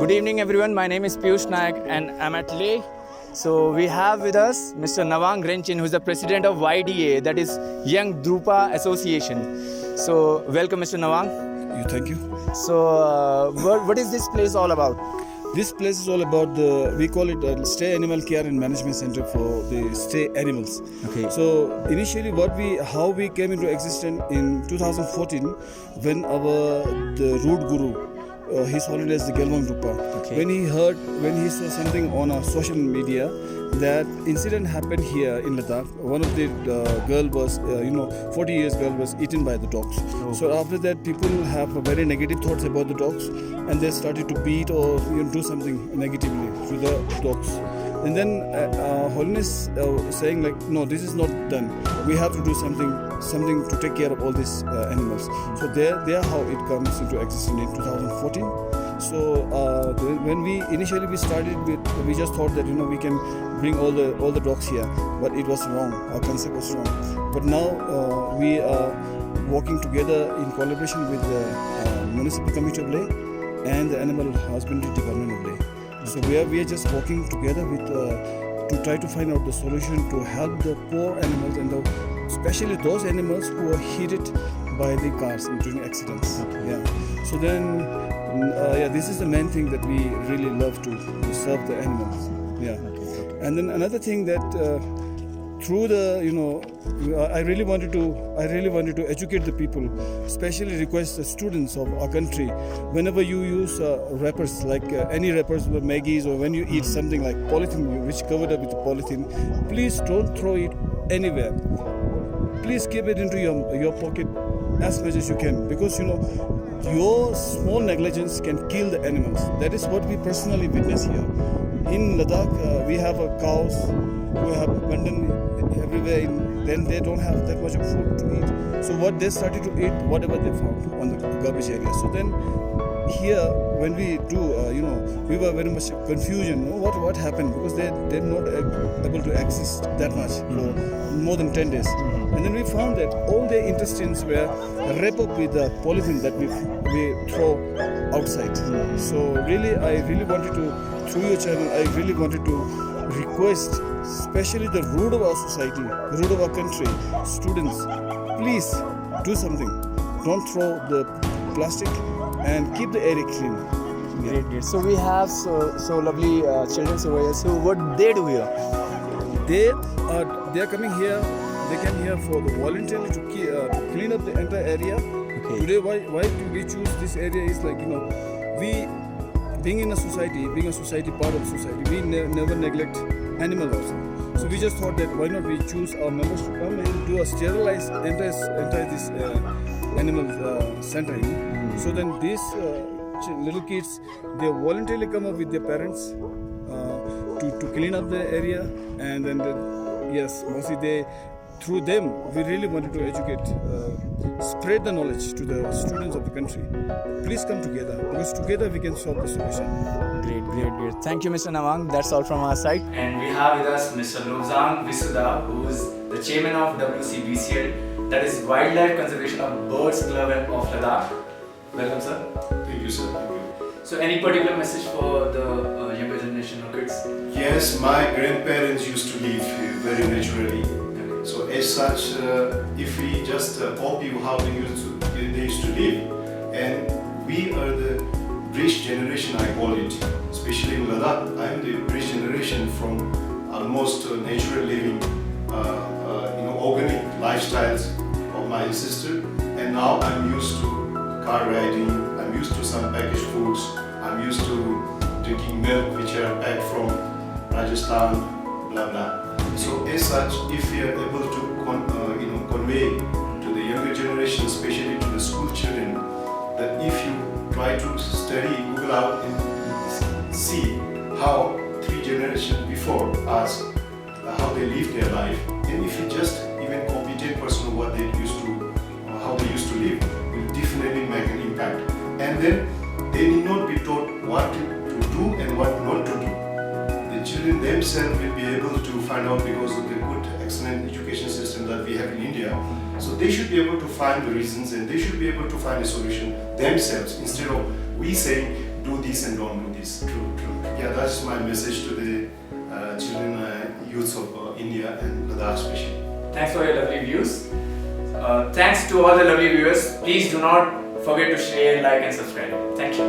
Good evening, everyone. My name is Piyush Nayak and I'm at Leh. So we have with us Mr. Nawang Renchin, who is the president of YDA, that is Young Drupa Association. So welcome, Mr. Nawang. Thank you. So what is this place all about? This place is all about we call it Stray Animal Care and Management Center for the stray animals. Okay. So initially how we came into existence in 2014 when the root guru, his holiday is the Gelwang Drupa. Okay. When he saw something on our social media that incident happened here in Ladakh. One of the girl was, 40 years girl was eaten by the dogs. Oh. So after that, people have very negative thoughts about the dogs, and they started to beat or do something negatively to the dogs. And then Holiness saying like, no, this is not done. We have to do something to take care of all these animals. So there how it comes into existence in 2014. So when we started with, we just thought that we can bring all the dogs here, but it was wrong. Our concept was wrong. But now we are working together in collaboration with the Municipal Committee of Leh and the Animal Husbandry Department of Leh. So we are just working together with to try to find out the solution to help the poor animals and especially those animals who are hit by the cars during accidents. Okay. Yeah. So then, this is the main thing that we really love to serve the animals. Yeah. Okay. And then another thing that through the I really wanted to educate the people, especially request the students of our country. Whenever you use wrappers like any wrappers or Maggies, or when you eat something like polythene which covered up with polythene, please don't throw it anywhere. Please keep it into your pocket as much as you can, because your small negligence can kill the animals. That is what we personally witness here. In Ladakh, we have cows who have abandoned everywhere, then they don't have that much of food to eat. So what they started to eat, whatever they found on the garbage area. So then here, when we do, we were very much confusion. What happened? Because they're not able to exist that much for more than 10 days. And then we found that all their intestines were wrapped up with the polythene that we throw outside. So really, I really wanted to, through your channel, I really wanted to request, especially the root of our society, the root of our country, students, please do something. Don't throw the plastic and keep the area clean. Great. So we have so lovely children over here. So what they do here? They are coming here. They came here for the voluntarily to clean up the entire area. Okay. Today, why do we choose this area is like, we being a society, part of society, we never neglect animal also. So we just thought that why not we choose our members to come and do a sterilized entire this animal center. So then these little kids, they voluntarily come up with their parents to clean up the area, and then mostly through them, we really wanted to educate, spread the knowledge to the students of the country. Please come together, because together we can solve the solution. Great. Thank you, Mr. Nawang. That's all from our side. And we have with us Mr. Lobsang Visuda, who is the chairman of WCBCL, that is Wildlife Conservation of Birds Club of Ladakh. Welcome, sir. Thank you, sir. Thank you. So, any particular message for the younger generation of kids? Yes, my grandparents used to live very naturally. So as such, if we just copy how they used to live, and we are the bridge generation, I call it, especially in Ladakh. I am the bridge generation from almost natural living, organic lifestyles of my ancestor, and now I'm used to car riding. I'm used to some packaged foods. I'm used to drinking milk which are packed from Rajasthan, blah blah. So as such, if we are able to convey to the younger generation, especially to the school children, that if you try to study, Google out and see how 3 generations before us, how they lived their life, and if you just even copy 10% of what they used to, how they used to live, will definitely make an impact. And then they need not be taught what to do and what not to do. The children themselves will be able to find out because of the good, excellent education system that we have in India. So they should be able to find the reasons and they should be able to find a solution themselves instead of we saying do this and don't do this. True. Yeah, that's my message to the children, youths of India and Ladakh especially. Thanks for your lovely views. Thanks to all the lovely viewers. Please do not forget to share, like and subscribe. Thank you.